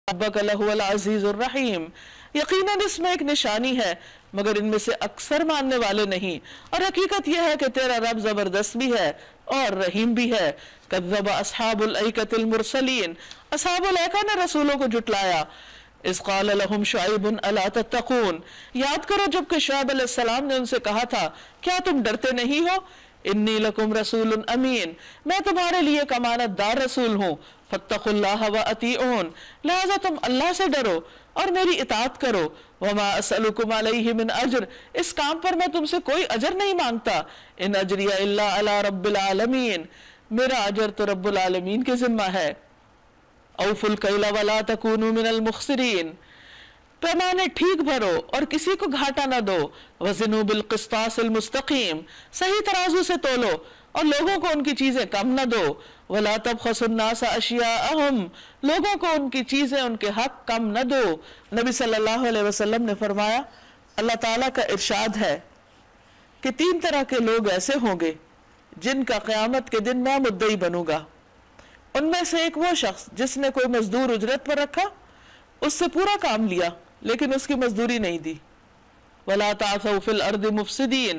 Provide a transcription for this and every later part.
ربک لہو العزیز الرحیم، یقیناً اس میں ایک نشانی ہے مگر ان میں سے اکثر ماننے والے نہیں، اور حقیقت یہ ہے کہ تیرا رب زبردست بھی ہے اور رحیم بھی ہے۔ کذب اصحاب الایکۃ المرسلین، اصحاب الایکہ نے رسولوں کو جھٹلایا۔ اذ قال لهم شعیب الا تتقون، یاد کرو جب کہ شعیب علیہ السلام نے ان سے کہا تھا کیا تم ڈرتے نہیں ہو؟ انی لکم رسول امین، میں تمہارے لیے ایک امانت دار رسول ہوں۔ فاتقوا اللہ واطیعون، لہذا تم اللہ سے ڈرو اور میری اطاعت کرو۔ وما اسألکم علیہ من اجر، اس کام پر میں تم سے کوئی اجر نہیں مانگتا۔ ان اجری الا علی رب العالمین، میرا اجر تو رب العالمین کے ذمہ ہے۔ اوفوا الکیل ولا تکونوا من المخسرین، پیمانے ٹھیک بھرو اور کسی کو گھاٹا نہ دو۔ وزنوا بالقسطاس المستقیم، صحیح ترازو سے تولو اور لوگوں کو ان کی چیزیں کم نہ دو۔ ولا تبخسوا الناس اشیاءهم، لوگوں کو ان کی چیزیں ان کے حق کم نہ دو۔ نبی صلی اللہ علیہ وسلم نے فرمایا اللہ تعالیٰ کا ارشاد ہے کہ 3 طرح کے لوگ ایسے ہوں گے جن کا قیامت کے دن میں مدعی بنوں گا۔ ان میں سے ایک وہ شخص جس نے کوئی مزدور اجرت پر رکھا، اس سے پورا کام لیا لیکن اس کی مزدوری نہیں دی۔ وَلَا تَعْثَوْا فِي الْأَرْضِ مُفْسِدِينَ،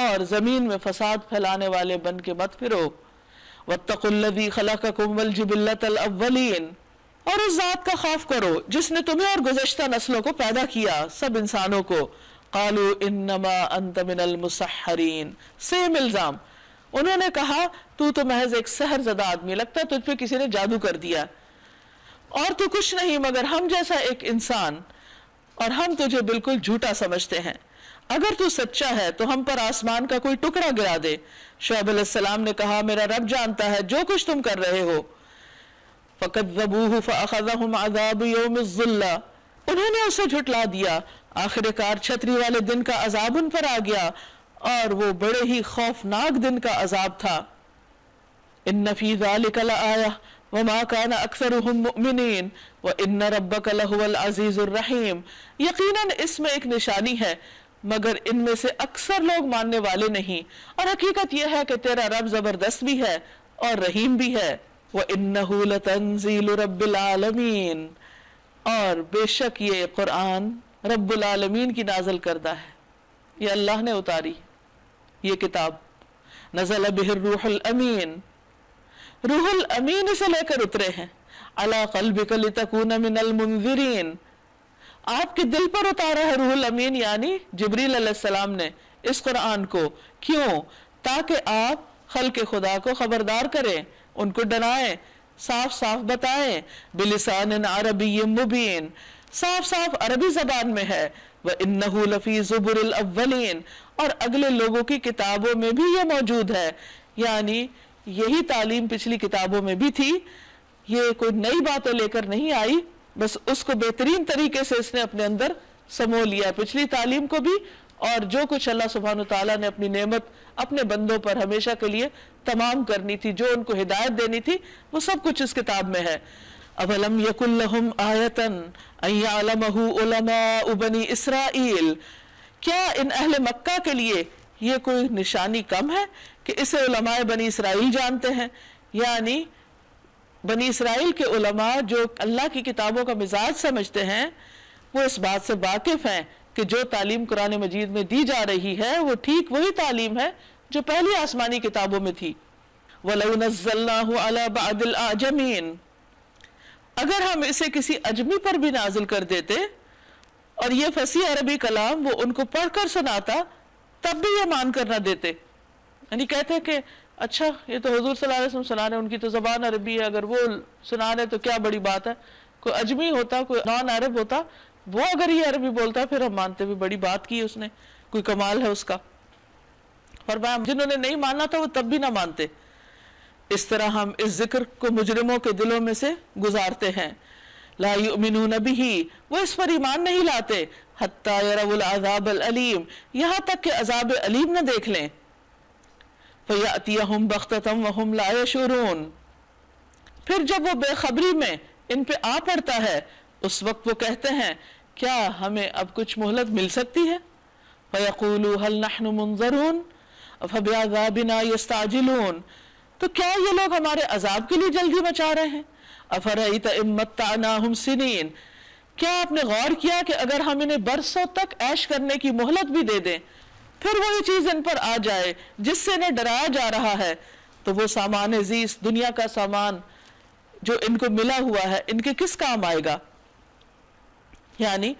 اور زمین میں فساد پھیلانے والے بن کے مت پھرو۔ وَاتَّقُوا الَّذِي خَلَقَكُمْ وَالْجِبِلَّةَ الْأَوَّلِينَ، اور اس ذات کا خوف کرو جس نے تمہیں اور گزشتہ نسلوں کو پیدا کیا، سب انسانوں کو۔ قَالُوا إِنَّمَا أَنْتَ مِنَ الْمُسَحَّرِينَ، سیم الزام، انہوں نے کہا تو محض ایک سحر زدہ آدمی، لگتا ہے تجھ پہ کسی نے جادو کر دیا، اور تو کچھ نہیں مگر ہم جیسا ایک انسان، اور ہم تجھے بالکل جھوٹا سمجھتے ہیں۔ اگر تو سچا ہے تو ہم پر آسمان کا کوئی ٹکڑا گرا دے۔ شعیب علیہ السلام نے کہا میرا رب جانتا ہے جو کچھ تم کر رہے ہو۔ فَكَذَّبُوهُ فَأَخَذَهُمْ عَذَابُ يَوْمِ الظُّلَّةِ، انہوں نے اسے جھٹلا دیا، آخر کار چھتری والے دن کا عذاب ان پر آ گیا، اور وہ بڑے ہی خوفناک دن کا عذاب تھا۔ ان فی ذلک لآیہ وما کان اکثرهم مؤمنین وان ربک لہو العزیز الرحیم، یقیناً اس میں ایک نشانی ہے مگر ان میں سے اکثر لوگ ماننے والے نہیں، اور حقیقت یہ ہے کہ تیرا رب زبردست بھی ہے اور رحیم بھی ہے۔ وَإِنَّهُ لَتَنزِيلُ رَبِّ الْعَالَمِينَ، اور بے شک یہ قرآن رب العالمین کی نازل کردہ ہے، یہ اللہ نے اتاری یہ کتاب۔ نزل بہ الروح الامین، روح الامین اسے لے کر اترے ہیں۔ علی قلبک لتکون من المنذرین، آپ کے دل پر اتارا ہے روح الامین یعنی جبریل علیہ السلام نے اس قرآن کو۔ کیوں؟ تاکہ آپ خلق خدا کو خبردار کریں، ان کو ڈرائیں، صاف صاف بتائیں۔ بلسان عربی مبین، صاف صاف عربی زبان میں ہے۔ وَإِنَّهُ لَفِي زُبُرِ الْأَوَّلِينَ، اور اگلے لوگوں کی کتابوں میں بھی یہ موجود ہے، یعنی یہی تعلیم پچھلی کتابوں میں بھی تھی، یہ کوئی نئی باتیں لے کر نہیں آئی، بس اس کو بہترین طریقے سے اس نے اپنے اندر سمو لیا، پچھلی تعلیم کو بھی، اور جو کچھ اللہ سبحانہ وتعالیٰ نے اپنی نعمت اپنے بندوں پر ہمیشہ کے لیے تمام کرنی تھی، جو ان کو ہدایت دینی تھی، وہ سب کچھ اس کتاب میں ہے۔ اولم یکن لہم آیۃ ان یعلمہ علماء بنی اسرائیل، کیا ان اہل مکہ کے لیے یہ کوئی نشانی کم ہے کہ اسے علماء بنی اسرائیل جانتے ہیں؟ یعنی بنی اسرائیل کے علماء جو اللہ کی کتابوں کا مزاج سمجھتے ہیں، وہ اس بات سے واقف ہیں کہ جو تعلیم قرآن مجید میں دی جا رہی ہے وہ ٹھیک وہی تعلیم ہے جو پہلی آسمانی کتابوں میں تھی۔ وَلَوْ نَزَّلْنَاهُ عَلَى بَعْضِ الْأَعْجَمِينَ، اگر ہم اسے کسی اجمی پر بھی نازل کر دیتے اور یہ فصیح عربی کلام وہ ان کو پڑھ کر سناتا تب بھی یہ مان کر نہ دیتے، یعنی کہتے کہ اچھا یہ تو حضور صلی اللہ علیہ وسلم سنا رہے ہیں، ان کی تو زبان عربی ہے، اگر وہ سنا رہے تو کیا بڑی بات ہے، کوئی اجمی ہوتا، کوئی نان عرب ہوتا، وہ اگر یہ عربی بولتا پھر ہم مانتے بھی، بڑی بات کی اس نے، کوئی کمال ہے اس کا۔ فرمایا جنہوں نے نہیں ماننا تھا وہ تب بھی نہ مانتے۔ اس طرح ہم اس ذکر کو مجرموں کے دلوں میں سے گزارتے ہیں۔ لا یؤمنون بہ، وہ اس پر ایمان نہیں لاتے، حتی یروا العذاب العلیم، یہاں تک کہ عذاب علیم نہ دیکھ لیں۔ فیأتیہم بغتۃ وہم لا یشعرون، پھر جب وہ بے خبری میں ان پہ آ پڑتا ہے اس وقت وہ کہتے ہیں کیا ہمیں اب کچھ مہلت مل سکتی ہے؟ فیقولوا هل نحن منظرون فبعذابنا یستعجلون، تو کیا یہ لوگ ہمارے عذاب کے لیے جلدی مچا رہے ہیں؟ افرأیت ان متعناہم سنین، کیا آپ نے غور کیا کہ اگر ہم انہیں برسوں تک عیش کرنے کی مہلت بھی دے دیں، پھر وہ یہ چیز ان پر آ جائے جس سے انہیں ڈرایا جا رہا ہے، تو وہ سامان زیست، دنیا کا سامان جو ان کو ملا ہوا ہے، ان کے کس کام آئے گا؟ یعنی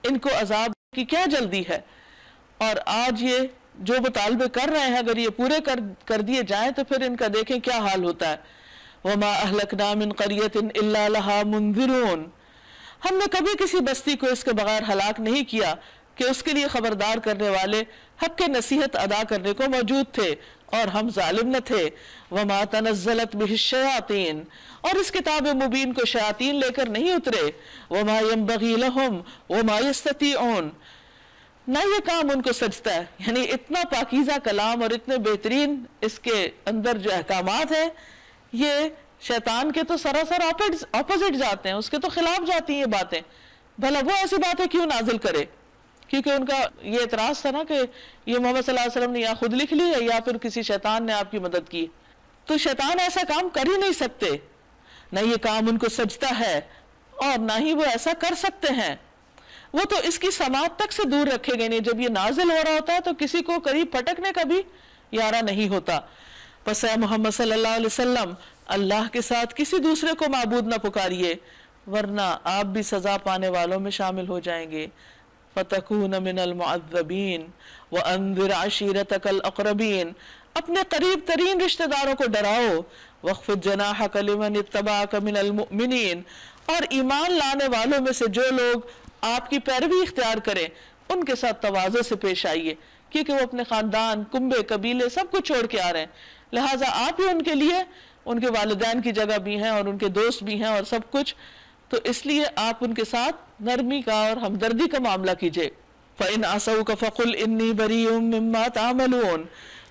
ان کو عذاب کی کیا جلدی ہے؟ اور آج یہ جو مطالبے کر رہے ہیں اگر یہ پورے کر دیے جائیں تو پھر ان کا دیکھیں کیا حال ہوتا ہے۔ وَمَا أَهْلَكْنَا مِنْ قَرْيَةٍ إِلَّا لَهَا مُنذِرُونَ، ہم نے کبھی کسی بستی کو اس کے بغیر ہلاک نہیں کیا کہ اس کے لیے خبردار کرنے والے حق کے نصیحت ادا کرنے کو موجود تھے اور ہم ظالم نہ تھے۔ وَمَا تَنَزَّلَتْ بِهِ الشَّيَاطِينُ، اور اس کتاب مبین کو شیاطین لے کر نہیں اترے۔ وَمَا يَنبَغِي لَهُمْ وَمَا يَسْتَطِيعُونَ، نہ یہ کام ان کو سجتا ہے۔ یعنی اتنا پاکیزہ کلام اور اتنے بہترین اس کے اندر جو احکامات ہیں، یہ شیطان کے تو سراسر اپوزٹ جاتے ہیں، اس کے تو خلاف جاتی ہیں یہ باتیں۔ بھلا وہ ایسی باتیں کیوں نازل کرے؟ کیونکہ ان کا یہ اعتراض تھا نا کہ یہ محمد صلی اللہ علیہ وسلم نے یا خود لکھ لی ہے یا پھر کسی شیطان نے آپ کی مدد کی، تو شیطان ایسا کام کر ہی نہیں سکتے، نہ یہ کام ان کو سجتا ہے اور نہ ہی وہ ایسا کر سکتے ہیں۔ وہ تو اس کی سماعت تک سے دور رکھے گئے نہیں، جب یہ نازل ہو رہا ہوتا ہے تو کسی کو قریب پھٹکنے کا بھی یارہ نہیں ہوتا۔ پس اے محمد صلی اللہ علیہ وسلم، اللہ کے ساتھ کسی دوسرے کو معبود نہ پکاریے، ورنہ آپ بھی سزا پانے والوں میں شامل ہو جائیں گے۔ فَتَكُونَ مِنَ الْمُعَذَّبِينَ وَأَنذِرْ عَشِيرَتَكَ الْأَقْرَبِينَ، اپنے قریب ترین رشتہ داروں کو ڈراؤ۔ وَاخْفِضْ جَنَاحَكَ لِمَنِ اتَّبَعَكَ مِنَ الْمُؤْمِنِينَ، اور ایمان لانے والوں میں سے جو لوگ آپ کی پیروی اختیار کریں ان کے ساتھ تواضع سے پیش آئیے، کیونکہ وہ اپنے خاندان، کنبے، قبیلے سب کچھ چھوڑ کے آ رہے ہیں، لہٰذا آپ ہی ان کے لیے ان کے والدین کی جگہ بھی ہیں اور ان کے دوست بھی ہیں اور سب کچھ، تو اس لیے آپ ان کے ساتھ نرمی کا اور ہمدردی کا معاملہ کیجئے۔ فَإِنْ عَصَوْكَ فَقُلْ إِنِّي بَرِيءٌ مِّمَّا تَعْمَلُونَ،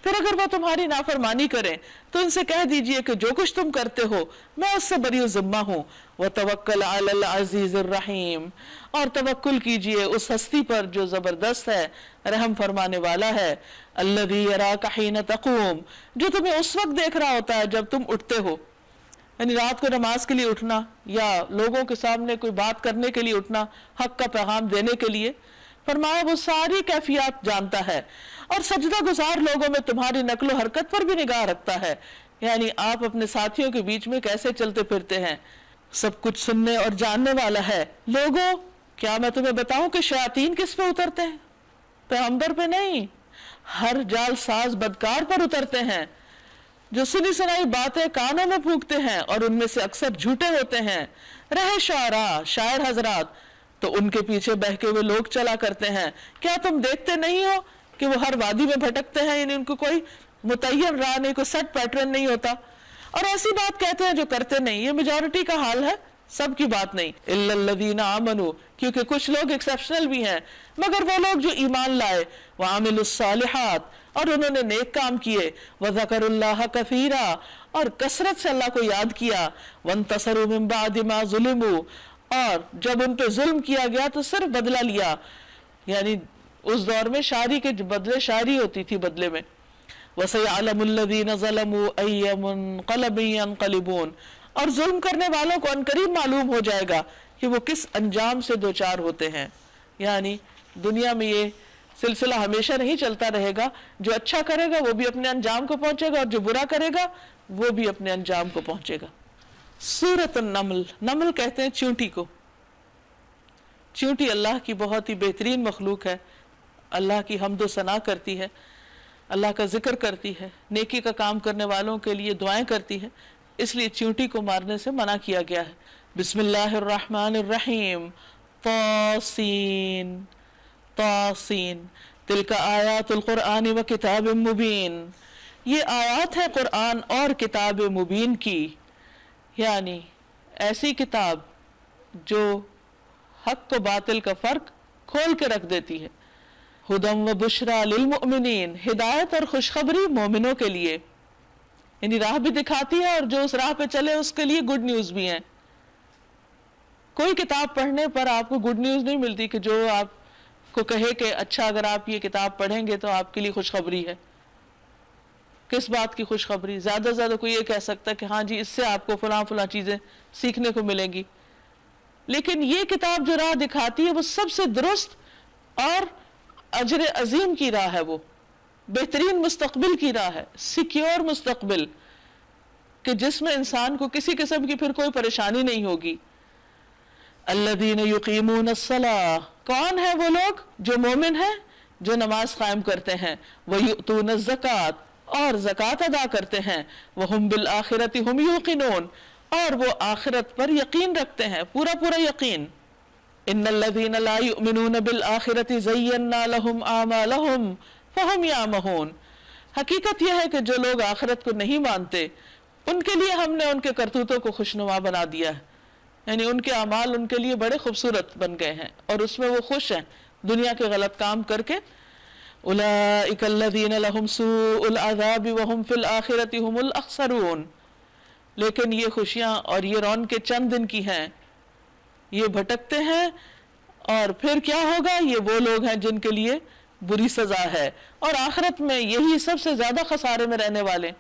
پھر اگر وہ تمہاری نافرمانی کریں تو ان سے کہہ دیجئے کہ جو کچھ تم کرتے ہو میں اس سے بری و ذمہ ہوں۔ وَتَوَكَّلْ عَلَى الْعَزِيزِ الرَّحِيمِ، اور توکل کیجئے اس ہستی پر جو زبردست ہے، رحم فرمانے والا ہے۔ الَّذِي يَرَاكَ حِينَ تَقُومُ، جو تمہیں اس وقت دیکھ رہا ہوتا ہے جب تم اٹھتے ہو، یعنی رات کو نماز کے لیے اٹھنا یا لوگوں کے سامنے کوئی بات کرنے کے لیے اٹھنا، حق کا پیغام دینے کے لیے، فرمایا وہ ساری کیفیات جانتا ہے، اور سجدہ گزار لوگوں میں تمہاری نقل و حرکت پر بھی نگاہ رکھتا ہے، یعنی آپ اپنے ساتھیوں کے بیچ میں کیسے چلتے پھرتے ہیں، سب کچھ سننے اور جاننے والا ہے۔ لوگوں، کیا میں تمہیں بتاؤں کہ شیاطین کس پہ اترتے ہیں؟ پیغمبر پہ نہیں، ہر جال ساز بدکار پر اترتے ہیں، جو سنی سنائی باتیں کانوں میں پھونکتے ہیں اور ان میں سے اکثر جھوٹے ہوتے ہیں۔ رہے شعراء، شاعر حضرات، تو ان کے پیچھے بہکے ہوئے لوگ چلا کرتے ہیں۔ کیا تم دیکھتے نہیں ہو کہ وہ ہر وادی میں بھٹکتے ہیں، یعنی ان کو کوئی متعین راہ نہیں، کوئی سیٹ پیٹرن نہیں ہوتا، اور ایسی بات کہتے ہیں جو کرتے نہیں۔ یہ میجورٹی کا حال ہے، سب کی بات نہیں۔ اِلَّا الَّذِينَ آمَنُوا، کیونکہ کچھ لوگ ایکسیپشنل بھی ہیں، مگر وہ لوگ جو ایمان لائے، وَعَمِلُوا الصَّالِحَاتِ، اور انہوں نے نیک کام کیے، وَذَكَرُوا اللَّهَ كَثِيرًا، اور کثرت سے اللہ کو یاد کیا، وَانتَصَرُوا مِن بَعْدِ مَا ظُلِمُوا، اور جب ان پہ ظلم کیا گیا تو صرف بدلہ لیا، یعنی اس دور میں شاعری کے بدلے شاعری ہوتی تھی بدلے میں۔ وَسَيَعْلَمُ الَّذِينَ ظَلَمُوا أَيَّ مُنقَلَبٍ يَنقَلِبُونَ، اور ظلم کرنے والوں کو عنقریب معلوم ہو جائے گا کہ وہ کس انجام سے دوچار ہوتے ہیں۔ یعنی دنیا میں یہ سلسلہ ہمیشہ نہیں چلتا رہے گا، جو اچھا کرے گا وہ بھی اپنے انجام کو پہنچے گا اور جو برا کرے گا وہ بھی اپنے انجام کو پہنچے گا۔ سورۃ النمل، نمل کہتے ہیں چیونٹی کو۔ چیونٹی اللہ کی بہت ہی بہترین مخلوق ہے، اللہ کی حمد و ثنا کرتی ہے، اللہ کا ذکر کرتی ہے، نیکی کا کام کرنے والوں کے لیے دعائیں کرتی ہے، اس لیے چیونٹی کو مارنے سے منع کیا گیا ہے۔ بسم اللہ الرحمن الرحیم، طاسین، طاسین، تلک آیات القرآن و کتاب مبین، یہ آیات ہے قرآن اور کتاب مبین کی، یعنی ایسی کتاب جو حق و باطل کا فرق کھول کے رکھ دیتی ہے۔ ہدی و بشریٰ للمؤمنین، ہدایت اور خوشخبری مومنوں کے لیے، یعنی راہ بھی دکھاتی ہے اور جو اس راہ پہ چلے اس کے لیے گڈ نیوز بھی ہیں۔ کوئی کتاب پڑھنے پر آپ کو گڈ نیوز نہیں ملتی کہ جو آپ کو کہے کہ اچھا اگر آپ یہ کتاب پڑھیں گے تو آپ کے لیے خوشخبری ہے۔ کس بات کی خوشخبری؟ زیادہ سے زیادہ کوئی یہ کہہ سکتا ہے کہ ہاں جی اس سے آپ کو فلاں فلاں چیزیں سیکھنے کو ملیں گی، لیکن یہ کتاب جو راہ دکھاتی ہے وہ سب سے درست اور اجر عظیم کی راہ ہے، وہ بہترین مستقبل کی راہ ہے، سیکیور مستقبل، کہ جس میں انسان کو کسی قسم کی پھر کوئی پریشانی نہیں ہوگی۔ الذین یقیمون الصلاۃ، کون ہے وہ لوگ؟ جو مومن ہیں، جو نماز قائم کرتے ہیں، ویؤتون الزکوٰۃ، اور زکوٰۃ ادا کرتے ہیں، وہم بالآخرۃ ہم یوقنون، اور وہ آخرت پر یقین رکھتے ہیں، پورا پورا یقین۔ ان الذین لا یؤمنون بالآخرۃ زینا لہم اعمالہم فہم یعمہون، حقیقت یہ ہے کہ جو لوگ آخرت کو نہیں مانتے ان کے لیے ہم نے ان کے کرتوتوں کو خوشنما بنا دیا ہے، یعنی ان کے اعمال ان کے لیے بڑے خوبصورت بن گئے ہیں اور اس میں وہ خوش ہیں دنیا کے غلط کام کر کے۔ اولئک الذین لہم سوء العذاب وہم فی الآخرۃ ہم الاخسرون، لیکن یہ خوشیاں اور یہ رونقیں چند دن کی ہیں، یہ بھٹکتے ہیں، اور پھر کیا ہوگا؟ یہ وہ لوگ ہیں جن کے لیے بری سزا ہے، اور آخرت میں یہی سب سے زیادہ خسارے میں رہنے والے۔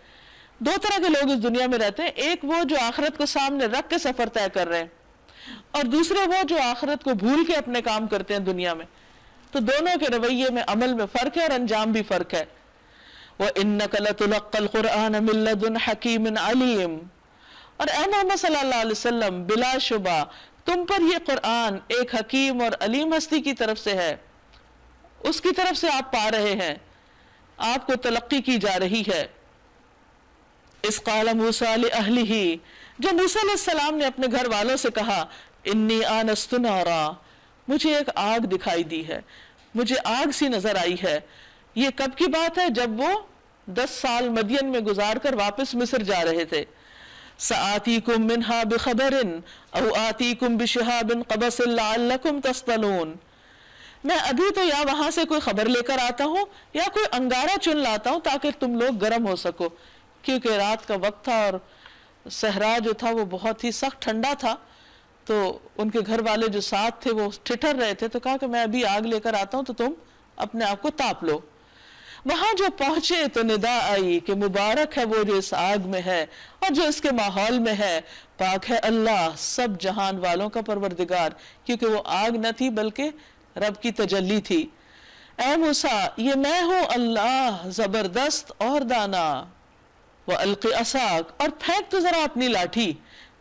دو طرح کے لوگ اس دنیا میں رہتے ہیں، ایک وہ جو آخرت کو سامنے رکھ کے سفر طے کر رہے ہیں، اور دوسرے وہ جو آخرت کو بھول کے اپنے کام کرتے ہیں دنیا میں۔ تو دونوں کے رویے میں، عمل میں فرق ہے اور انجام بھی فرق ہے۔ وَإِنَّكَ لَتُلَقَّى الْقُرْآنَ مِن لَّدُنْ حَكِيمٍ عَلِيمٍ، اور اے محمد صلی اللہ علیہ وسلم بلا شبہ تم پر یہ قرآن ایک حکیم اور علیم ہستی کی طرف سے ہے، اس کی طرف سے آپ پا رہے ہیں، آپ کو تلقی کی جا رہی ہے۔ اذ قال موسیٰ لأہلہ، جب موسیٰ علیہ السلام نے اپنے گھر والوں سے کہا، انی آنست نارا، مجھے ایک آگ دکھائی دی ہے، مجھے آگ سی نظر آئی ہے۔ یہ کب کی بات ہے؟ جب وہ 10 سال مدین میں گزار کر واپس مصر جا رہے تھے۔ سآتیکم منہا بخبر او آتیکم بشہاب قبس لعلکم تصطلون، میں ابھی تو یا وہاں سے کوئی خبر لے کر آتا ہوں یا کوئی انگارہ چن لاتا ہوں تاکہ تم لوگ گرم ہو سکو، کیونکہ رات کا وقت تھا اور صحرا جو تھا وہ بہت ہی سخت ٹھنڈا تھا، تو ان کے گھر والے جو ساتھ تھے وہ ٹھٹر رہے تھے، تو کہا کہ میں ابھی آگ لے کر آتا ہوں تو تم اپنے آپ کو تاپ لو۔ وہاں جو پہنچے تو ندا آئی کہ مبارک ہے وہ جو اس آگ میں ہے اور جو اس کے ماحول میں ہے، پاک ہے اللہ سب جہان والوں کا پروردگار، کیونکہ وہ آگ نہ تھی بلکہ رب کی تجلی تھی۔ اے موسیٰ یہ میں ہوں اللہ زبردست اور دانا۔ وَأَلْقِ عَصَاكَ، اور پھینک تو ذرا اپنی لاٹھی۔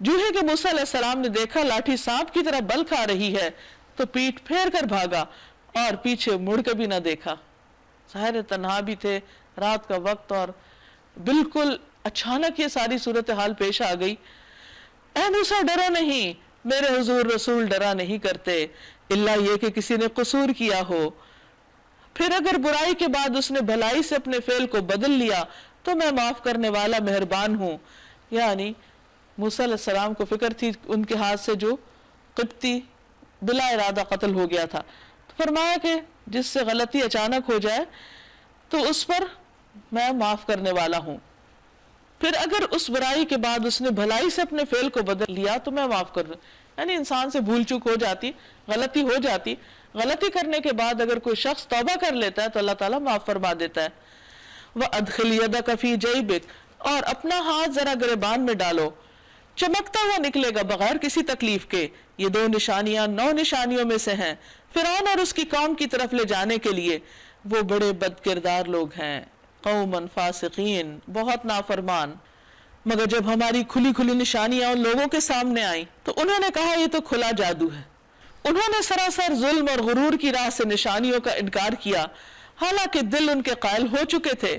جو ہے کہ موسیٰ علیہ السلام نے دیکھا لاٹھی سانپ کی طرح بل کھا رہی ہے تو پیٹ پھیر کر بھاگا اور پیچھے مڑ کے بھی نہ دیکھا۔ ظاہر تنہا بھی تھے، رات کا وقت، اور بالکل اچانک یہ ساری صورتحال پیش آ گئی۔ اے موسیٰ ڈرو نہیں، میرے حضور رسول ڈرا نہیں کرتے، الا یہ کہ کسی نے قصور کیا ہو، پھر اگر برائی کے بعد اس نے بھلائی سے اپنے فعل کو بدل لیا تو میں معاف کرنے والا مہربان ہوں۔ یعنی موسیٰ علیہ السلام کو فکر تھی ان کے ہاتھ سے جو قبطی بلا ارادہ قتل ہو گیا تھا، تو فرمایا کہ جس سے غلطی اچانک ہو جائے تو اس پر میں معاف کرنے والا ہوں، پھر اگر اس برائی کے بعد اس نے بھلائی سے اپنے فعل کو بدل لیا تو میں معاف کر دوں۔ یعنی انسان سے بھول چوک ہو جاتی، غلطی ہو جاتی، غلطی کرنے کے بعد اگر کوئی شخص توبہ کر لیتا ہے تو اللہ تعالیٰ معاف فرما دیتا ہے۔ وَأَدْخِلْ يَدَكَ فِي جَيْبِكَ، اور اپنا ہاتھ ذرا گریبان میں ڈالو، چمکتا ہوا نکلے گا بغیر کسی تکلیف کے۔ یہ 2 نشانیاں 9 نشانیوں میں سے ہیں، فرعون اور اس کی قوم کی طرف لے جانے کے لیے۔ وہ بڑے بد کردار لوگ ہیں، قوماً فاسقین، بہت نافرمان۔ مگر جب ہماری کھلی کھلی نشانیاں ان لوگوں کے سامنے آئیں تو انہوں نے کہا یہ تو کھلا جادو ہے۔ انہوں نے سراسر ظلم اور غرور کی راہ سے نشانیوں کا انکار کیا، حالانکہ دل ان کے قائل ہو چکے تھے۔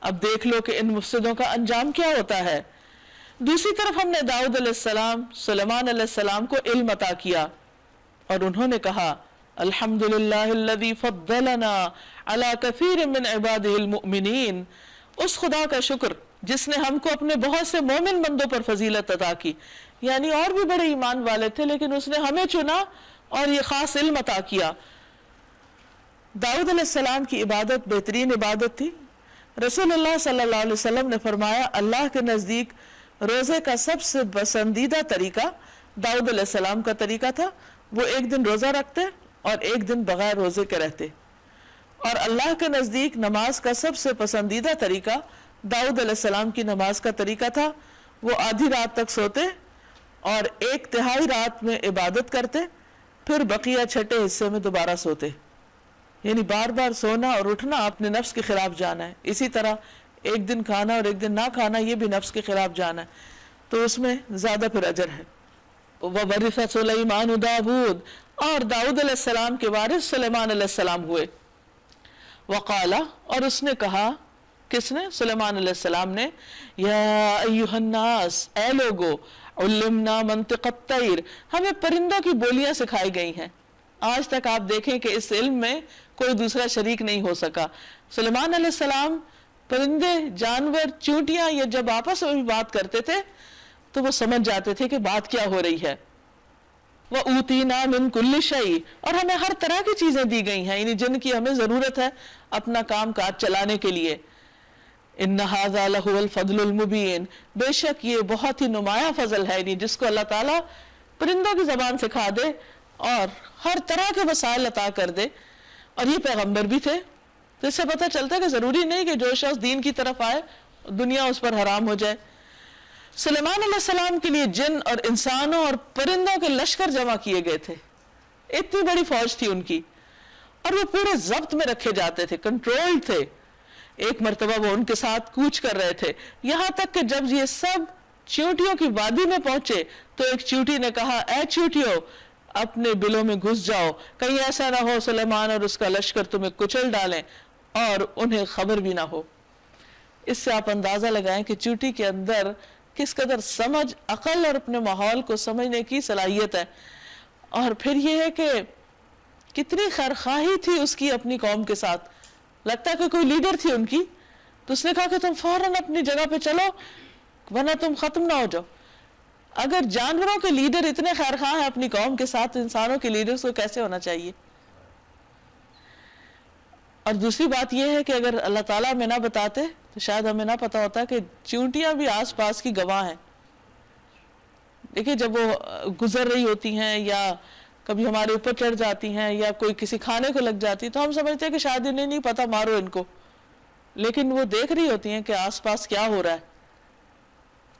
اب دیکھ لو کہ ان مفسدوں کا انجام کیا ہوتا ہے۔ دوسری طرف ہم نے داؤد علیہ السلام، سلیمان علیہ السلام کو علم عطا کیا، اور انہوں نے کہا الحمدللہ الذی فضلنا علی کثیر من عبادہ المؤمنین، اس خدا کا شکر جس نے ہم کو اپنے بہت سے مومن بندوں پر فضیلت عطا کی۔ یعنی اور بھی بڑے ایمان والے تھے لیکن اس نے ہمیں چنا اور یہ خاص علم عطا کیا۔ داؤد علیہ السلام کی عبادت بہترین عبادت تھی۔ رسول اللہ صلی اللہ علیہ وسلم نے فرمایا اللہ کے نزدیک روزے کا سب سے پسندیدہ طریقہ داؤد علیہ السلام کا طریقہ تھا۔ وہ ایک دن روزہ رکھتے اور ایک دن بغیر روزے کے رہتے، اور اللہ کے نزدیک نماز کا سب سے پسندیدہ طریقہ داؤد علیہ السلام کی نماز کا طریقہ تھا، وہ آدھی رات تک سوتے اور 1/3 رات میں عبادت کرتے، پھر بقیہ چھٹے حصے میں دوبارہ سوتے. یعنی بار بار سونا اور اٹھنا اپنے نفس کے خلاف جانا ہے. اسی طرح ایک دن کھانا اور ایک دن نہ کھانا یہ بھی نفس کے خلاف جانا ہے، تو اس میں زیادہ پھر اجر ہے. وَوَرِثَ سُلَيْمَانُ دَاوُود، اور داؤد علیہ السلام کے وارث سلیمان علیہ السلام ہوئے. وقال، اور اس نے کہا، کس نے؟ سلیمان علیہ السلام نے، یا ایھا الناس، اے لوگو، علمنا منطق الطیر، ہمیں پرندوں کی بولیاں سکھائی گئی ہیں. آج تک آپ دیکھیں کہ اس علم میں کوئی دوسرا شریک نہیں ہو سکا. سلیمان علیہ السلام پرندے، جانور، چونٹیاں یہ جب آپس میں بھی بات کرتے تھے تو وہ سمجھ جاتے تھے کہ بات کیا ہو رہی ہے. وَأُوتِينَا مِن كُلِّ شَيْءٍ، اور ہمیں ہر طرح کی چیزیں دی گئی ہیں، یعنی جن کی ہمیں ضرورت ہے اپنا کام کاج چلانے کے لیے. إِنَّ هَذَا لَهُوَ الْفَضْلُ الْمُبِينُ، بے شک یہ بہت ہی نمایاں فضل ہے، یعنی جس کو اللہ تعالیٰ پرندوں کی زبان سکھا دے اور ہر طرح کے وسائل عطا کر دے. اور یہ پیغمبر بھی تھے، تو اس سے پتہ چلتا ہے کہ ضروری نہیں کہ جو شخص دین کی طرف آئے دنیا اس پر حرام ہو جائے. سلیمان علیہ السلام کے لیے جن اور انسانوں اور پرندوں کے لشکر جمع کیے گئے تھے. اتنی بڑی فوج تھی ان کی، اور وہ پورے ضبط میں رکھے جاتے تھے، کنٹرول تھے. ایک مرتبہ وہ ان کے ساتھ کوچ کر رہے تھے، یہاں تک کہ جب یہ سب چیونٹیوں کی وادی میں پہنچے تو ایک چیونٹی نے کہا، اے چیونٹیوں، اپنے بلوں میں گھس جاؤ، کہیں ایسا نہ ہو سلیمان اور اس کا لشکر تمہیں کچل ڈالیں اور انہیں خبر بھی نہ ہو. اس سے آپ اندازہ لگائیں کہ چیونٹی کے اندر کس قدر سمجھ، عقل اور اپنے ماحول کو سمجھنے کی صلاحیت ہے. اور پھر یہ ہے کہ کتنی خیرخواہی تھی اس کی اپنی قوم کے ساتھ. لگتا کہ کوئی لیڈر تھی ان کی، تو اس نے کہا کہ تم فوراً اپنی جگہ پہ چلو ورنہ تم ختم نہ ہو جاؤ. اگر جانوروں کے لیڈر اتنے خیرخواہ ہیں اپنی قوم کے ساتھ، تو انسانوں کے لیڈرز کو کیسے ہونا چاہیے. اور دوسری بات یہ ہے کہ اگر اللہ تعالیٰ ہمیں نہ بتاتے تو شاید ہمیں نہ پتا ہوتا کہ چیونٹیاں بھی آس پاس کی گواہ ہیں. دیکھیں جب وہ گزر رہی ہوتی ہیں یا کبھی ہمارے اوپر چڑھ جاتی ہیں یا کوئی کسی کھانے کو لگ جاتی تو ہم سمجھتے ہیں کہ شاید انہیں نہیں پتا، مارو ان کو، لیکن وہ دیکھ رہی ہوتی ہیں کہ آس پاس کیا ہو رہا ہے.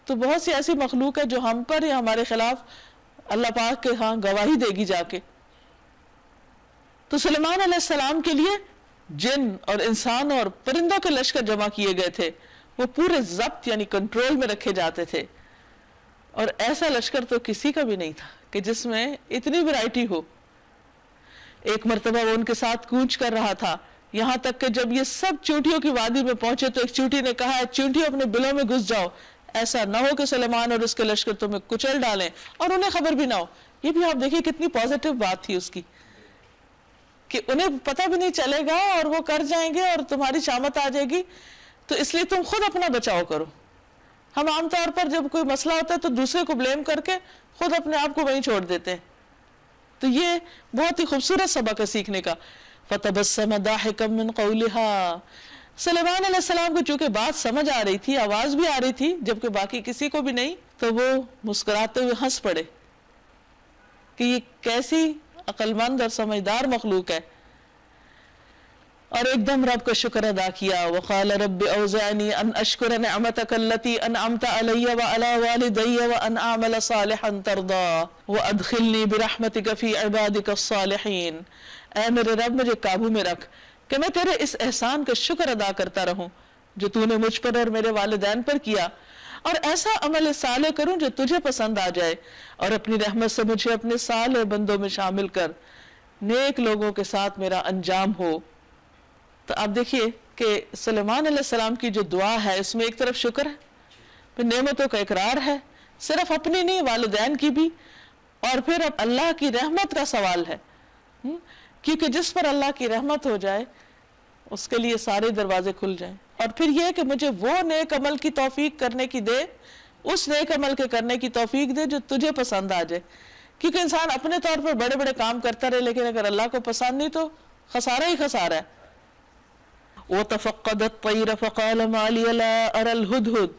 تو بہت سی ایسی مخلوق ہے جو ہم پر یا ہمارے خلاف اللہ پاک کے ہاں گواہی دے گی جا کے. تو سلیمان علیہ السلام کے لیے جن اور انسان اور پرندوں کے لشکر جمع کیے گئے تھے، وہ پورے ضبط یعنی کنٹرول میں رکھے جاتے تھے. اور ایسا لشکر تو کسی کا بھی نہیں تھا کہ جس میں اتنی ورائٹی ہو. ایک مرتبہ وہ ان کے ساتھ کوچ کر رہا تھا، یہاں تک کہ جب یہ سب چیونٹیوں کی وادی میں پہنچے تو ایک چیونٹی نے کہا، چیونٹیوں اپنے بلوں میں گھس جاؤ، ایسا نہ ہو کہ سلیمان اور اس کے لشکر تمہیں کچل ڈالیں اور انہیں خبر بھی نہ ہو. یہ بھی آپ دیکھیے کتنی پازیٹیو بات تھی اس کی، کہ انہیں پتہ بھی نہیں چلے گا اور وہ کر جائیں گے اور تمہاری شامت آ جائے گی، تو اس لیے تم خود اپنا بچاؤ کرو. ہم عام طور پر جب کوئی مسئلہ ہوتا ہے تو دوسرے کو بلیم کر کے خود اپنے آپ کو وہیں چھوڑ دیتے ہیں. تو یہ بہت ہی خوبصورت سبق ہے سیکھنے کا. فَتَبَسَّمَ ضَاحِكًا مِّن قَوْلِهَا، سلیمان علیہ السلام کو چونکہ بات سمجھ آ رہی تھی، آواز بھی آ رہی تھی جبکہ باقی کسی کو بھی نہیں، تو وہ مسکراتے ہوئے ہنس پڑے کہ یہ کیسی عقل مند اور سمجھدار مخلوق ہے. اور ایک دم رب کا شکر ادا کیا. وقال رب اوزعنی ان اشکر نعمتک التي انعمت علی وعلی والدی وان اعمل صالحا ترضى وادخلنی برحمتک فی عبادک الصالحین. اے میرے رب مجھے قابو میں رکھ کہ میں تیرے اس احسان کا شکر ادا کرتا رہوں جو تو نے مجھ پر اور میرے والدین پر کیا، اور ایسا عمل صالح کروں جو تجھے پسند آ جائے، اور اپنی رحمت سے مجھے اپنے صالح بندوں میں شامل کر، نیک لوگوں کے ساتھ میرا انجام ہو. تو آپ دیکھیے کہ سلیمان علیہ السلام کی جو دعا ہے اس میں ایک طرف شکر ہے، پھر نعمتوں کا اقرار ہے، صرف اپنی نہیں والدین کی بھی، اور پھر اب اللہ کی رحمت کا سوال ہے، کیونکہ جس پر اللہ کی رحمت ہو جائے اس کے لیے سارے دروازے کھل جائیں. اور پھر یہ کہ مجھے وہ نیک عمل کی توفیق کرنے کی دے، اس نیک عمل کے کرنے کی توفیق دے جو تجھے پسند آ جائے. کیونکہ انسان اپنے طور پر بڑے بڑے کام کرتا رہے لیکن اگر اللہ کو پسند نہیں تو خسارہ ہی خسارہ ہے. وَتَفَقَّدَ الطَّيْرَ فَقَالَ مَا لِيَ لَا أَرَى الْهُدْهُدْ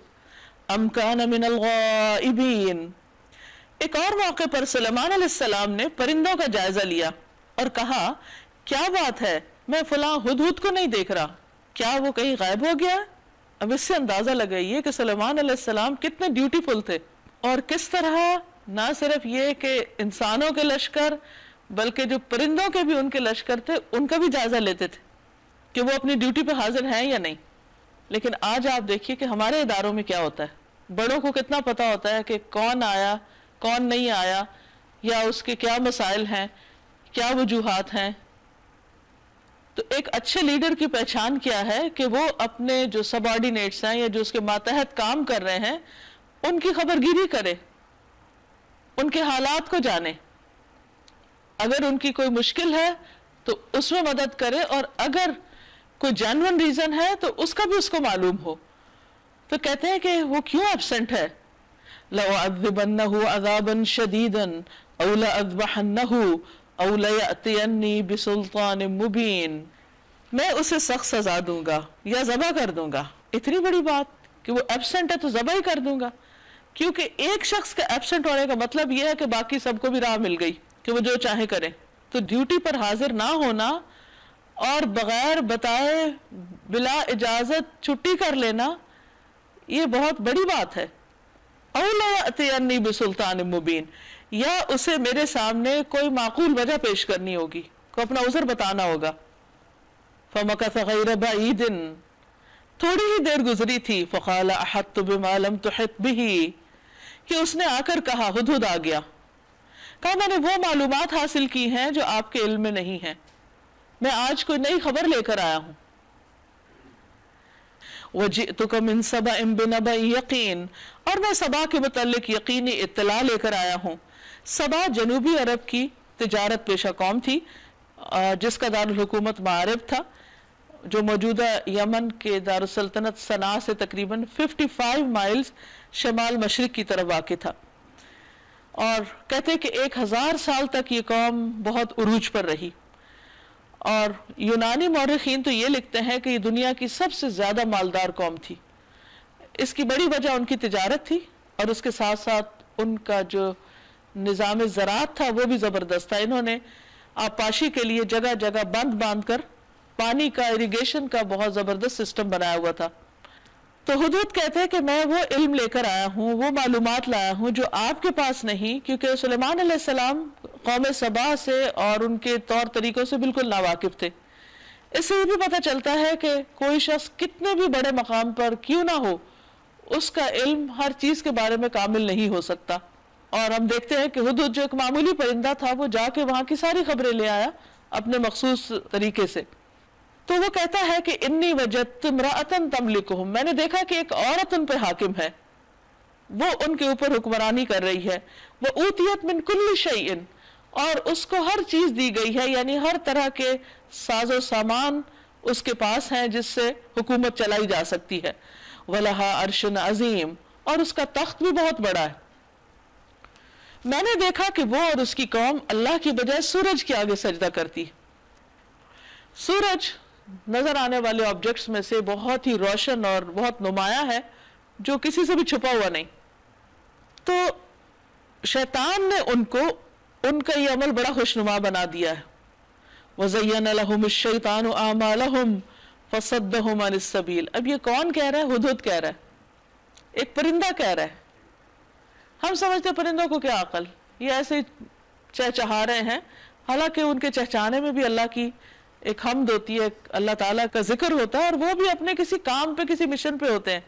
أَمْ كَانَ مِنَ الْغَائِبِينَ. ایک اور موقع پر سلیمان علیہ السلام نے پرندوں کا جائزہ لیا اور کہا، کیا بات ہے میں فلاں ہدہد کو نہیں دیکھ رہا، کیا وہ کہیں غائب ہو گیا؟ اب اس سے اندازہ لگائیے کہ سلیمان علیہ السلام کتنے ڈیوٹیفل تھے، اور کس طرح نہ صرف یہ کہ انسانوں کے لشکر بلکہ جو پرندوں کے بھی ان کے لشکر تھے ان کا بھی جائزہ لیتے تھے کہ وہ اپنی ڈیوٹی پہ حاضر ہیں یا نہیں۔ لیکن آج آپ دیکھیے کہ ہمارے اداروں میں کیا ہوتا ہے، بڑوں کو کتنا پتا ہوتا ہے کہ کون آیا کون نہیں آیا، یا اس کے کیا مسائل ہیں، کیا وجوہات ہیں۔ تو ایک اچھے لیڈر کی پہچان کیا ہے کہ وہ اپنے جو سب آرڈینیٹس ہیں یا جو اس کے ماتحت کام کر رہے ہیں ان کی خبر گیری کرے، ان کے حالات کو جانے، اگر ان کی کوئی مشکل ہے تو اس میں مدد کرے، اور اگر کوئی جینوئن ریزن ہے تو اس کا بھی اس کو معلوم ہو۔ تو کہتے ہیں کہ وہ کیوں ایبسنٹ ہے، لَأُعَذِّبَنَّهُ عَذَابًا شَدِيدًا أَوْ لَأَذْبَحَنَّهُ أَوْ لَيَأْتِيَنِّي بِسُلْطَانٍ مُبِينٍ، میں اسے سخت سزا دوں گا یا ذبح کر دوں گا۔ اتنی بڑی بات کہ وہ ایبسنٹ ہے تو ذبح ہی کر دوں گا، کیونکہ ایک شخص کا ایبسنٹ ہونے کا مطلب یہ ہے کہ باقی سب کو بھی راہ مل گئی کہ وہ جو چاہے کریں۔ تو ڈیوٹی پر حاضر نہ ہونا اور بغیر بتائے بلا اجازت چھٹی کر لینا یہ بہت بڑی بات ہے۔ اَوْ لَيَأْتِيَنِّي بِسُلْطَانٍ مُبِينٍ، یا اسے میرے سامنے کوئی معقول وجہ پیش کرنی ہوگی، کو اپنا عذر بتانا ہوگا۔ فَمَكَثَ غَيْرَ بَعِيدٍ، تھوڑی ہی دیر گزری تھی، فَقَالَ أَحَطْتُ بِمَا لَمْ تُحِطْ بِهِ، کہ اس نے آ کر کہا، ہدہد آ گیا، کہا میں نے وہ معلومات حاصل کی ہیں جو آپ کے علم میں نہیں ہیں، میں آج کوئی نئی خبر لے کر آیا ہوں۔ وَجِئْتُكَ مِن سَبَإٍ بِنَبَإٍ یقین، اور میں سبا کے متعلق یقینی اطلاع لے کر آیا ہوں۔ سبا جنوبی عرب کی تجارت پیشہ قوم تھی جس کا دارالحکومت معارب تھا، جو موجودہ یمن کے دارالسلطنت صنعاء سے تقریباً 55 مائلز شمال مشرق کی طرف واقع تھا، اور کہتے کہ 1000 سال تک یہ قوم بہت عروج پر رہی، اور یونانی مورخین تو یہ لکھتے ہیں کہ یہ دنیا کی سب سے زیادہ مالدار قوم تھی۔ اس کی بڑی وجہ ان کی تجارت تھی، اور اس کے ساتھ ساتھ ان کا جو نظام زراعت تھا وہ بھی زبردست تھا۔ انہوں نے آبپاشی کے لیے جگہ جگہ بند باندھ کر پانی کا اریگیشن کا بہت زبردست سسٹم بنایا ہوا تھا۔ تو ہدہد کہتے ہیں کہ میں وہ علم لے کر آیا ہوں، وہ معلومات لایا ہوں جو آپ کے پاس نہیں، کیونکہ سلیمان علیہ السلام قوم سبا سے اور ان کے طور طریقوں سے بالکل ناواقف تھے۔ اس سے یہ بھی پتہ چلتا ہے کہ کوئی شخص کتنے بھی بڑے مقام پر کیوں نہ ہو، اس کا علم ہر چیز کے بارے میں کامل نہیں ہو سکتا۔ اور ہم دیکھتے ہیں کہ ہدہد جو ایک معمولی پرندہ تھا وہ جا کے وہاں کی ساری خبریں لے آیا اپنے مخصوص طریقے سے۔ تو وہ کہتا ہے کہ انی وجدت امرأۃ تملکہم، میں نے دیکھا کہ ایک عورت ان پہ حاکم ہے، وہ ان کے اوپر حکمرانی کر رہی ہے۔ وَأُوتِیَتْ مِن كُلِّ شَيْءٍ، اور اس کو ہر چیز دی گئی ہے، یعنی ہر طرح کے ساز و سامان اس کے پاس ہیں جس سے حکومت چلائی جا سکتی ہے۔ وَلَهَا عَرْشٌ عَظِيمٌ، اور اس کا تخت بھی بہت بڑا ہے۔ میں نے دیکھا کہ وہ اور اس کی قوم اللہ کی بجائے سورج کے آگے سجدہ کرتی ہے۔ سورج نظر آنے والے آبجیکٹس میں سے بہت ہی روشن اور بہت نمایاں ہے، جو کسی سے بھی چھپا ہوا نہیں۔ تو شیطان نے ان کا یہ عمل بڑا خوشنما بنا دیا ہے۔ وَزَيَّنَ لَهُمُ الشَّيْطَانُ أَعْمَالَهُمْ فَصَدَّهُمْ عَنِ السَّبِيلِ، اب یہ کون کہہ رہا ہے؟ ہدہد کہہ رہا ہے، ایک پرندہ کہہ رہا ہے۔ ہم سمجھتے پرندوں کو کیا عقل، یہ ایسے چہچہا رہے ہیں، حالانکہ ان کے چہچانے میں بھی اللہ کی ایک حمد ہوتی ہے، اللہ تعالیٰ کا ذکر ہوتا ہے، اور وہ بھی اپنے کسی کام پہ کسی مشن پہ ہوتے ہیں،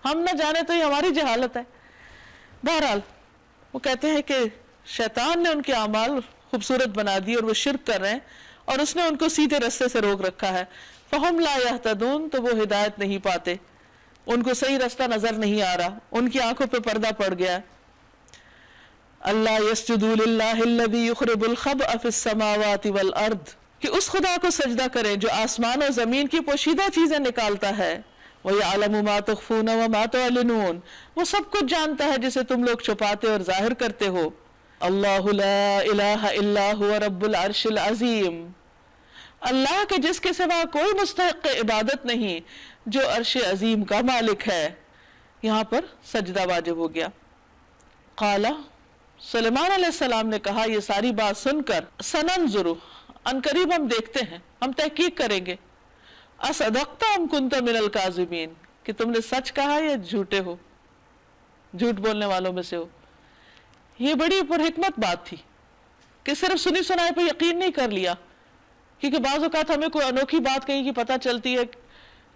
ہم نہ جانے تو یہ ہماری جہالت ہے۔ بہرحال وہ کہتے ہیں کہ شیطان نے ان کے اعمال خوبصورت بنا دی اور وہ شرک کر رہے ہیں، اور اس نے ان کو سیدھے رستے سے روک رکھا ہے۔ فَهُمْ لَا يَهْتَدُونَ، تو وہ ہدایت نہیں پاتے، ان کو صحیح رستہ نظر نہیں آ رہا، ان کی آنکھوں پہ پردہ پڑ گیا ہے۔ اللہ يَسْجُدُوا لِلَّهِ الَّذِي يُخْرِجُ الْخَبْءَ فِي السَّمَاوَاتِ وَالْأَرْضِ، کہ اس خدا کو سجدہ کریں جو آسمان اور زمین کی پوشیدہ چیزیں نکالتا ہے۔ وَيَعْلَمُ مَا تُخْفُونَ وَمَا تُعْلِنُونَ، وہ سب کچھ جانتا ہے جسے تم لوگ چھپاتے اور ظاہر کرتے ہو۔ اللہ لا الہ الا هو رب العرش العظیم، اللہ کے جس کے سوا کوئی مستحق عبادت نہیں، جو عرش عظیم کا مالک ہے۔ یہاں پر سجدہ واجب ہو گیا۔ قال، سلیمان علیہ السلام نے کہا یہ ساری بات سن کر، سننظر، عنقریب ہم دیکھتے ہیں، ہم تحقیق کریں گے، اصدقت ام کنت من الکاذبین، کہ کہ تم نے سچ کہا یا جھوٹے ہو، جھوٹ بولنے والوں میں سے ہو۔ یہ بڑی پرحکمت بات تھی کہ صرف سنی سنائی پہ یقین نہیں کر لیا، کیونکہ بعض اوقات ہمیں کوئی انوکھی بات کہیں کی پتہ چلتی ہے،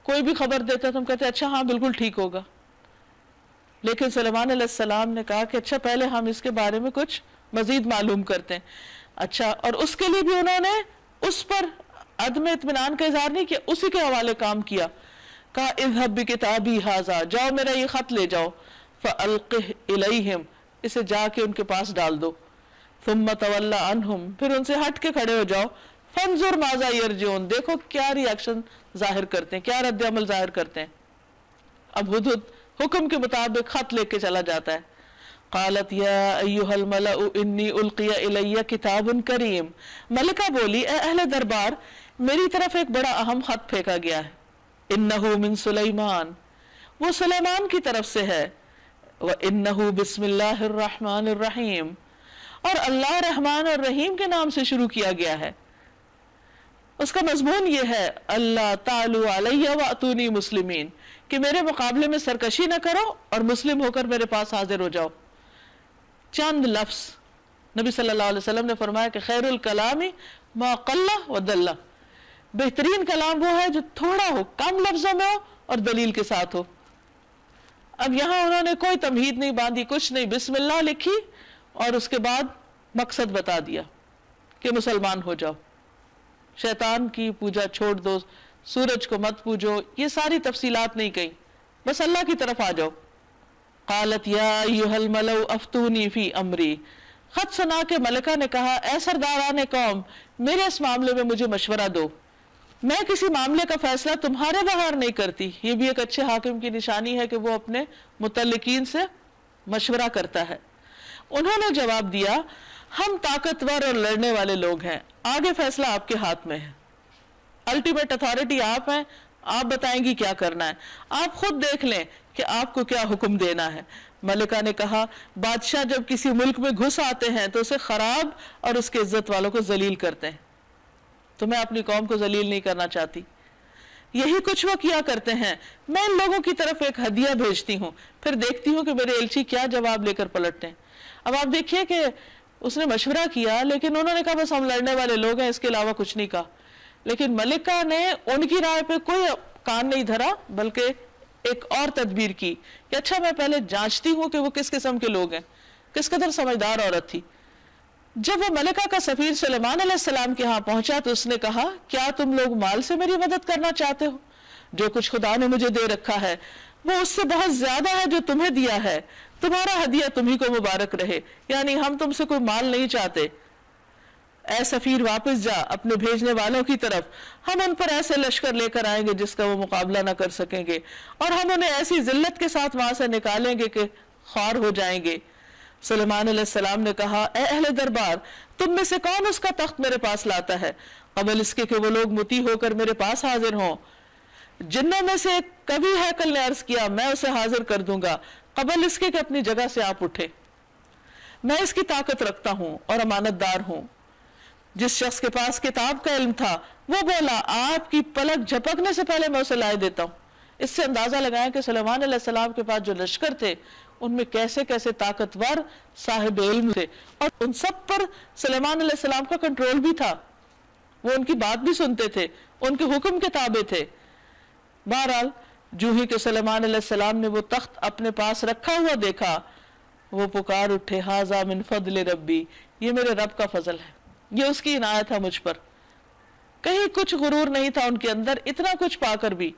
کوئی بھی خبر دیتا ہے تو ہم کہتے ہیں اچھا ہاں بالکل ٹھیک ہوگا، لیکن سلیمان علیہ السلام نے کہا کہ اچھا پہلے ہم اس کے بارے میں کچھ مزید معلوم کرتے ہیں۔ اچھا، اور اس کے لیے بھی انہوں نے اس پر عدم اطمینان کا اظہار نہیں کیا، اسی کے حوالے کام کیا، کہا اذهب بکتابی ھذا، جاؤ میرا یہ خط لے جاؤ، فألقه الیہم، اسے جا کے ان کے پاس ڈال دو، ثم تولی عنہم، پھر ان سے ہٹ کے کھڑے ہو جاؤ، فانظر ماذا یرجعون، دیکھو کیا ری ایکشن ظاہر کرتے ہیں، کیا رد عمل ظاہر کرتے ہیں۔ اب ہدہد حکم کے مطابق خط لے کے چلا جاتا ہے۔ قالت یا ایھا الملأ انی القی الی کتاب کریم، ملکہ بولی اے اہل دربار، میری طرف ایک بڑا اہم خط پھینکا گیا ہے، انہ من سلیمان، وہ سلیمان کی طرف سے ہے، وانہ بسم اللہ الرحمن الرحیم، اور اللہ رحمان اور رحیم کے نام سے شروع کیا گیا ہے۔ اس کا مضمون یہ ہے اللہ تعالی علیہ واتونی مسلمین، کہ میرے مقابلے میں سرکشی نہ کرو اور مسلم ہو کر میرے پاس حاضر ہو جاؤ۔ چند لفظ، نبی صلی اللہ علیہ وسلم نے فرمایا کہ خیر الکلام ما قل و دل، بہترین کلام وہ ہے جو تھوڑا ہو، کم لفظوں میں ہو اور دلیل کے ساتھ ہو۔ اب یہاں انہوں نے کوئی تمہید نہیں باندھی، کچھ نہیں، بسم اللہ لکھی اور اس کے بعد مقصد بتا دیا کہ مسلمان ہو جاؤ، شیطان کی پوجا چھوڑ دو، سورج کو مت پوجو، یہ ساری تفصیلات نہیں کہیں، بس اللہ کی طرف آ جاؤ۔ قالت یا ایھا الملأ افتونی فی امری، خط سنا کے ملکہ نے کہا اے سرداران قوم، میرے اس معاملے میں مجھے مشورہ دو، میں کسی معاملے کا فیصلہ تمہارے بغیر نہیں کرتی۔ یہ بھی ایک اچھے حاکم کی نشانی ہے کہ وہ اپنے متعلقین سے مشورہ کرتا ہے۔ انہوں نے جواب دیا ہم طاقتور اور لڑنے والے لوگ ہیں، آگے فیصلہ آپ کے ہاتھ میں ہے، الٹیمیٹ اتھارٹی آپ ہیں، آپ بتائیں گی کیا کرنا ہے، آپ خود دیکھ لیں کہ آپ کو کیا حکم دینا ہے۔ ملکہ نے کہا بادشاہ جب کسی ملک میں گھس آتے ہیں تو اسے خراب اور اس کے عزت والوں کو ذلیل کرتے ہیں، تو میں اپنی قوم کو ذلیل نہیں کرنا چاہتی، یہی کچھ وہ کیا کرتے ہیں۔ میں ان لوگوں کی طرف ایک ہدیہ بھیجتی ہوں، پھر دیکھتی ہوں کہ میرے ایلچی کیا جواب لے کر پلٹتے ہیں۔ اب آپ دیکھیے کہ اس نے مشورہ کیا، لیکن انہوں نے کہا بس ہم لڑنے والے لوگ ہیں، اس کے علاوہ کچھ نہیں کہا۔ لیکن ملکہ نے ان کی رائے پہ کوئی کان نہیں دھرا، بلکہ ایک اور تدبیر کی کہ اچھا میں پہلے جانچتی ہوں کہ وہ کس قسم کے لوگ ہیں، کس قدر سمجھدار عورت تھی۔ جب وہ ملکہ کا سفیر سلیمان علیہ السلام کے ہاں پہنچا تو اس نے کہا کیا تم لوگ مال سے میری مدد کرنا چاہتے ہو؟ جو کچھ خدا نے مجھے دے رکھا ہے وہ اس سے بہت زیادہ ہے جو تمہیں دیا ہے، تمہارا ہدیہ تمہیں کو مبارک رہے، یعنی ہم تم سے کوئی مال نہیں چاہتے۔ اے سفیر واپس جا اپنے بھیجنے والوں کی طرف، ہم ان پر ایسے لشکر لے کر آئیں گے جس کا وہ مقابلہ نہ کر سکیں گے، اور ہم انہیں ایسی ذلت کے ساتھ وہاں سے نکالیں گے کہ خوار ہو جائیں گے۔ سلیمان علیہ السلام نے کہا اے اہل دربار، تم میں سے کون اس کا تخت میرے پاس لاتا ہے قبل اس کے کہ وہ لوگ مطیع ہو کر میرے پاس حاضر ہوں؟ جنوں میں سے کبھی ہیکل نے عرض کیا میں اسے حاضر کر دوں گا قبل اس کے کہ اپنی جگہ سے آپ اٹھے، میں اس کی طاقت رکھتا ہوں اور امانت دار ہوں۔ جس شخص کے پاس کتاب کا علم تھا وہ بولا آپ کی پلک جھپکنے سے پہلے میں اسے لائے دیتا ہوں۔ اس سے اندازہ لگائیں کہ سلیمان علیہ السلام کے پاس جو لشکر تھے ان میں کیسے کیسے طاقتور صاحب علم تھے، اور ان سب پر سلیمان علیہ السلام کا کنٹرول بھی تھا، وہ ان کی بات بھی سنتے تھے، ان کے حکم کے تابع تھے۔ بہرحال جو ہی کہ سلیمان علیہ السلام نے وہ تخت اپنے پاس رکھا ہوا دیکھا، وہ پکار اٹھے ھذا من فضل ربی، یہ میرے رب کا فضل ہے، یہ اس کی عنایت ہے مجھ پر۔ کہیں کچھ غرور نہیں تھا ان کے اندر، اتنا کچھ پا کر بھی،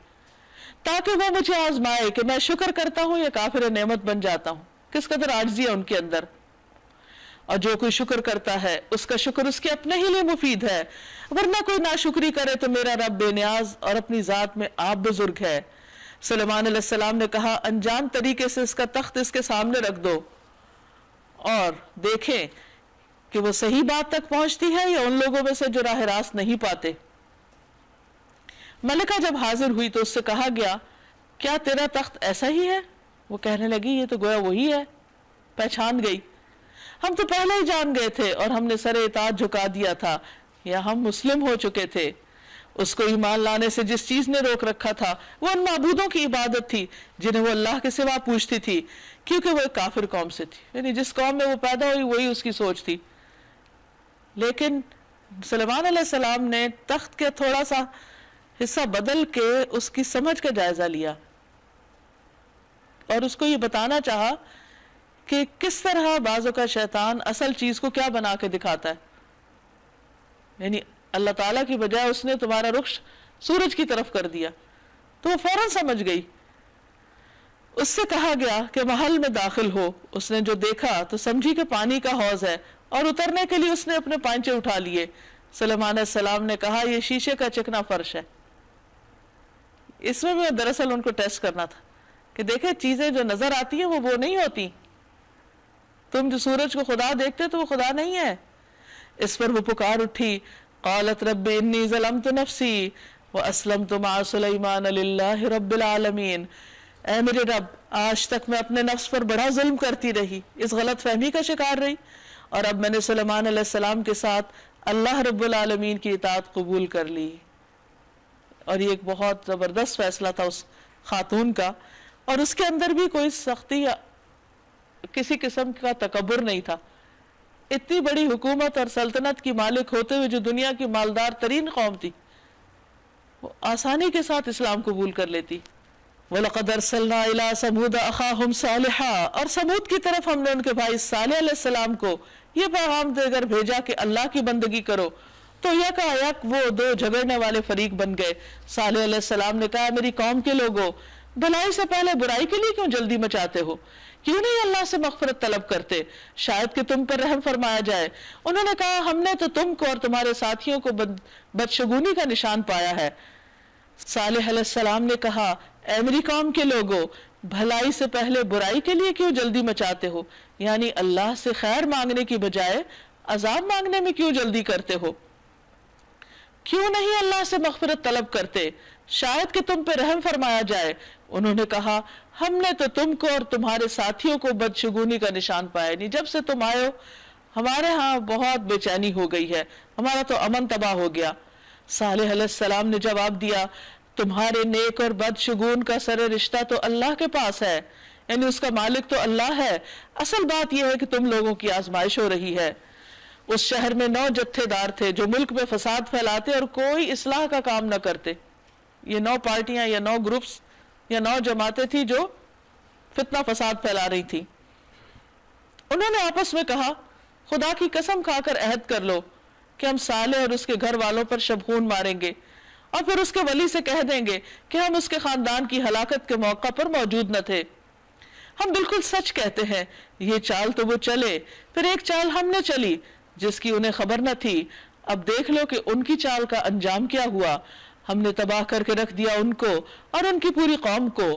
تاکہ وہ مجھے آزمائے کہ میں شکر کرتا ہوں یا کافر نعمت بن جاتا ہوں، کس قدر عاجزی ہے ان کے اندر۔ اور جو کوئی شکر کرتا ہے اس کا شکر اس کے اپنے ہی لیے مفید ہے، ورنہ کوئی ناشکری کرے تو میرا رب بے نیاز اور اپنی ذات میں آپ بزرگ ہے۔ سلیمان علیہ السلام نے کہا انجان طریقے سے اس کا تخت اس کے سامنے رکھ دو اور دیکھیں کہ وہ صحیح بات تک پہنچتی ہے یا ان لوگوں میں سے جو راہ راست نہیں پاتے۔ ملکہ جب حاضر ہوئی تو اس سے کہا گیا کیا تیرا تخت ایسا ہی ہے؟ وہ کہنے لگی یہ تو گویا وہی ہے۔ پہچان گئی، ہم تو پہلے ہی جان گئے تھے اور ہم نے سر اطاعت جھکا دیا تھا یا ہم مسلم ہو چکے تھے۔ اس کو ایمان لانے سے جس چیز نے روک رکھا تھا وہ ان معبودوں کی عبادت تھی جنہیں وہ اللہ کے سوا پوچھتی تھی، کیونکہ وہ ایک کافر قوم سے تھی، یعنی جس قوم میں وہ پیدا ہوئی وہی اس کی سوچ تھی۔ لیکن سلیمان علیہ السلام نے تخت کے تھوڑا سا حصہ بدل کے اس کی سمجھ کا جائزہ لیا اور اس کو یہ بتانا چاہا کہ کس طرح بعضوں کا شیطان اصل چیز کو کیا بنا کے دکھاتا ہے، یعنی اللہ تعالیٰ کی بجائے اس نے تمہارا رخ سورج کی طرف کر دیا، تو وہ فوراً سمجھ گئی۔ اس سے کہا گیا کہ محل میں داخل ہو۔ اس نے جو دیکھا تو سمجھی کہ پانی کا حوض ہے اور اترنے کے لیے اس نے اپنے پائنچے اٹھا لیے۔ سلیمان علیہ السلام نے کہا یہ شیشے کا چکنا فرش ہے۔ اس میں بھی دراصل ان کو ٹیسٹ کرنا تھا کہ دیکھیں چیزیں جو نظر آتی ہیں وہ نہیں ہوتی، تم جو سورج کو خدا دیکھتے تو وہ خدا نہیں ہے۔ اس پر وہ پکار اٹھی، قالت رب انی ظلمت نفسی واسلمت مع سلیمان للہ رب العالمین، اے میرے رب آج تک میں اپنے نفس پر بڑا ظلم کرتی رہی، اس غلط فہمی کا شکار رہی، اور اب میں نے سلیمان علیہ السلام کے ساتھ اللہ رب العالمین کی اطاعت قبول کر لی۔ اور یہ ایک بہت زبردست فیصلہ تھا اس خاتون کا، اور اس کے اندر بھی کوئی سختی یا کسی قسم کا تکبر نہیں تھا۔ اتنی بڑی حکومت اور سلطنت کی مالک ہوتے ہوئے جو دنیا کی مالدار ترین قوم تھی، وہ آسانی کے ساتھ اسلام قبول کر لیتی۔ وَلَقَدْ أَرْسَلْنَا إِلَىٰ ثَمُودَ أَخَاهُمْ صَالِحًا، اور سمود کی طرف ہم نے ان کے بھائی صالح علیہ السلام کو یہ پیغام دے کر بھیجا کہ اللہ کی بندگی کرو، تو یک وہ دو جھگڑنے والے فریق بن گئے۔ صالح علیہ السلام نے کہا میری قوم کے لوگوں، بھلائی سے پہلے برائی کے لیے کیوں جلدی مچاتے ہو؟ کیوں نہیں اللہ سے مغفرت طلب کرتے، شاید کہ تم پر رحم فرمایا جائے۔ انہوں نے کہا ہم نے تو تم کو اور تمہارے ساتھیوں کو بدشگونی کا نشان پایا ہے۔ صالح علیہ السلام نے کہا اے میری قوم کے لوگوں، بھلائی سے پہلے برائی کے لیے کیوں جلدی مچاتے ہو، یعنی اللہ سے خیر مانگنے کی بجائے عذاب مانگنے میں کیوں جلدی کرتے ہو؟ کیوں نہیں اللہ سے مغفرت طلب کرتے، شاید کہ تم پہ رحم فرمایا جائے۔ انہوں نے کہا ہم نے تو تم کو اور تمہارے ساتھیوں کو بدشگونی کا نشان پایا، نہیں جب سے تم آئے ہو ہمارے ہاں بہت بے چینی ہو گئی ہے، ہمارا تو امن تباہ ہو گیا۔ صالح علیہ السلام نے جواب دیا تمہارے نیک اور بدشگون کا سر رشتہ تو اللہ کے پاس ہے، یعنی اس کا مالک تو اللہ ہے، اصل بات یہ ہے کہ تم لوگوں کی آزمائش ہو رہی ہے۔ اس شہر میں 9 جتھے دار تھے جو ملک میں فساد پھیلاتے اور کوئی اصلاح کا کام نہ کرتے۔ یہ 9 پارٹیاں یا 9 گروپس یا 9 جماعتیں تھی جو فتنہ فساد پھیلا رہی تھی۔ انہوں نے آپس میں کہا خدا کی قسم کھا کر عہد کر لو کہ ہم صالح اور اس کے گھر والوں پر شبخون ماریں گے، اور پھر اس کے ولی سے کہہ دیں گے کہ ہم اس کے خاندان کی ہلاکت کے موقع پر موجود نہ تھے۔ ہم بالکل سچ کہتے ہیں، یہ چال تو وہ چلے، پھر ایک چال ہم نے چلی جس کی انہیں خبر نہ تھی، اب دیکھ لو کہ ان کی چال کا انجام کیا ہوا۔ ہم نے تباہ کر کے رکھ دیا ان کو اور ان کی پوری قوم کو،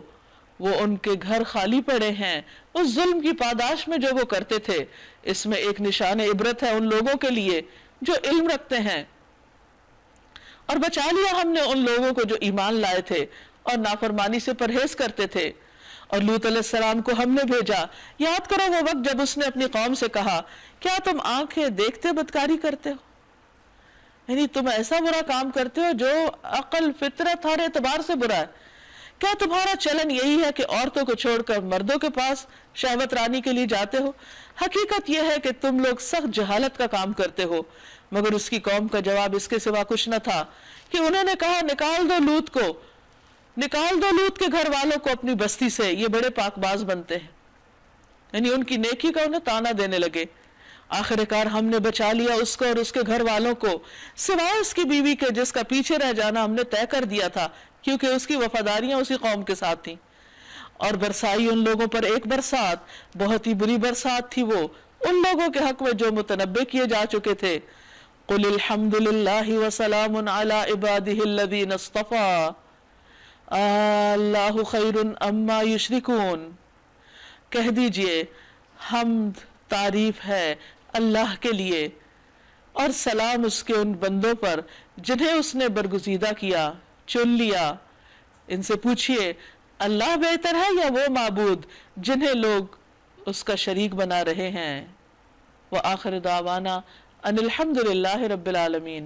وہ ان کے گھر خالی پڑے ہیں اس ظلم کی پاداش میں جو وہ کرتے تھے۔ اس میں ایک نشان عبرت ہے ان لوگوں کے لیے جو علم رکھتے ہیں۔ اور بچا لیا ہم نے ان لوگوں کو جو ایمان لائے تھے اور نافرمانی سے پرہیز کرتے تھے۔ اور لوط علیہ السلام کو ہم نے بھیجا، یاد کرو وہ وقت جب اس نے اپنی قوم سے کہا کیا تم آنکھیں دیکھتے بدکاری کرتے ہو، یعنی تم ایسا برا کام کرتے ہو جو عقل فطرت ہر اعتبار سے برا ہے۔ کیا تمہارا چلن یہی ہے کہ عورتوں کو چھوڑ کر مردوں کے پاس شہوت رانی کے لیے جاتے ہو؟ حقیقت یہ ہے کہ تم لوگ سخت جہالت کا کام کرتے ہو۔ مگر اس کی قوم کا جواب اس کے سوا کچھ نہ تھا کہ انہوں نے کہا نکال دو لوط کے گھر والوں کو اپنی بستی سے، یہ بڑے پاک باز بنتے ہیں، یعنی ان کی نیکی کا انہیں تانا دینے لگے۔ آخر کار ہم نے بچا لیا اس کو اور اس کے گھر والوں کو، سوائے اس کی بیوی کے جس کا پیچھے رہ جانا ہم نے طے کر دیا تھا، کیونکہ اس کی وفاداریاں اسی قوم کے ساتھ تھیں۔ اور برسائی ان لوگوں پر ایک برسات، بہت ہی بری برسات تھی وہ ان لوگوں کے حق میں جو متنبع کیے جا چکے تھے۔ قل الحمد للہ وسلام علی عبادہ الذین اصطفیٰ اللہ خیر اما یشرکون، کہہ دیجئے حمد تعریف ہے اللہ کے لیے اور سلام اس کے ان بندوں پر جنہیں اس نے برگزیدہ کیا، چن لیا۔ ان سے پوچھئے اللہ بہتر ہے یا وہ معبود جنہیں لوگ اس کا شریک بنا رہے ہیں؟ وآخر دعوانا ان الحمد للہ رب العالمین۔